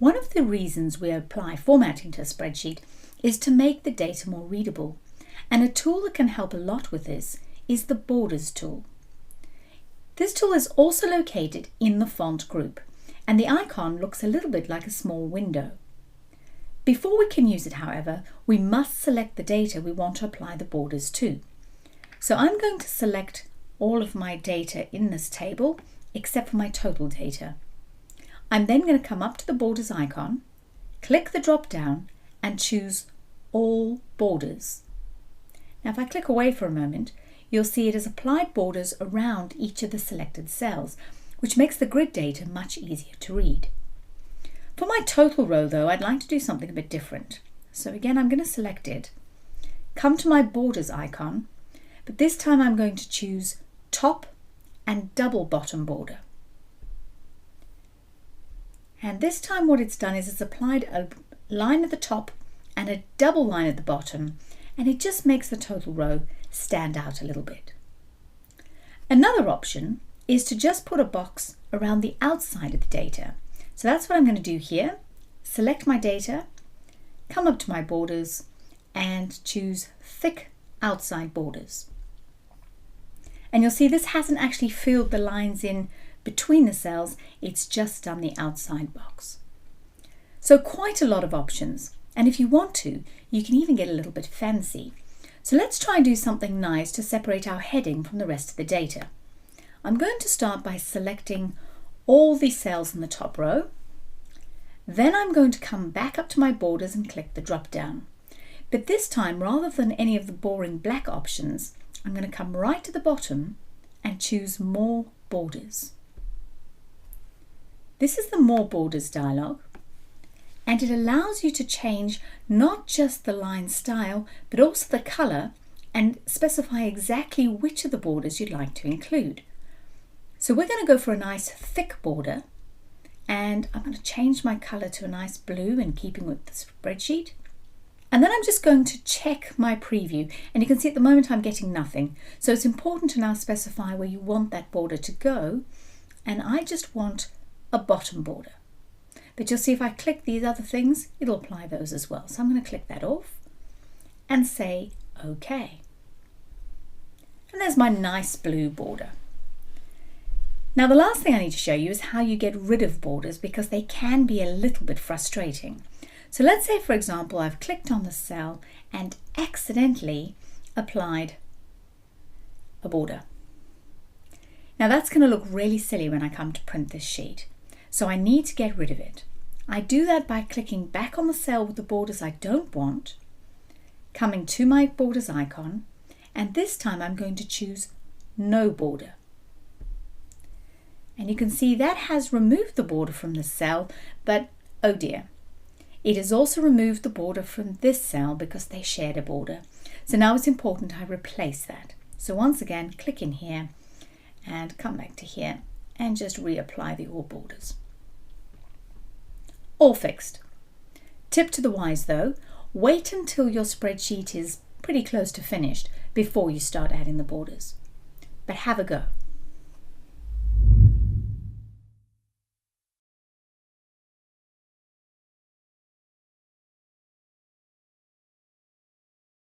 One of the reasons we apply formatting to a spreadsheet is to make the data more readable. And a tool that can help a lot with this is the Borders tool. This tool is also located in the font group, and the icon looks a little bit like a small window. Before we can use it, however, we must select the data we want to apply the borders to. So I'm going to select all of my data in this table, except for my total data. I'm then going to come up to the borders icon, click the drop down and choose all borders. Now if I click away for a moment, you'll see it has applied borders around each of the selected cells, which makes the grid data much easier to read. For my total row though, I'd like to do something a bit different. So again, I'm going to select it, come to my borders icon, but this time I'm going to choose top and double bottom border. And this time what it's done is it's applied a line at the top and a double line at the bottom, and it just makes the total row stand out a little bit. Another option is to just put a box around the outside of the data. So that's what I'm going to do here. Select my data, come up to my borders and choose thick outside borders. And you'll see this hasn't actually filled the lines in between the cells, it's just done the outside box. So quite a lot of options, and if you want to, you can even get a little bit fancy. So let's try and do something nice to separate our heading from the rest of the data. I'm going to start by selecting all the cells in the top row. Then I'm going to come back up to my borders and click the drop down. But this time, rather than any of the boring black options, I'm going to come right to the bottom and choose More Borders. This is the More Borders dialog, and it allows you to change not just the line style, but also the color and specify exactly which of the borders you'd like to include. So we're going to go for a nice thick border, and I'm going to change my color to a nice blue in keeping with the spreadsheet. And then I'm just going to check my preview, and you can see at the moment I'm getting nothing. So it's important to now specify where you want that border to go, and I just want a bottom border. But you'll see if I click these other things, it'll apply those as well. So I'm going to click that off and say OK. And there's my nice blue border. Now the last thing I need to show you is how you get rid of borders, because they can be a little bit frustrating. So let's say, for example, I've clicked on the cell and accidentally applied a border. Now that's going to look really silly when I come to print this sheet. So I need to get rid of it. I do that by clicking back on the cell with the borders I don't want, coming to my borders icon, and this time I'm going to choose No Border. And you can see that has removed the border from the cell, but oh dear. It has also removed the border from this cell because they shared a border. So now it's important I replace that. So once again, click in here and come back to here and just reapply the all borders. All fixed. Tip to the wise though, wait until your spreadsheet is pretty close to finished before you start adding the borders. But have a go.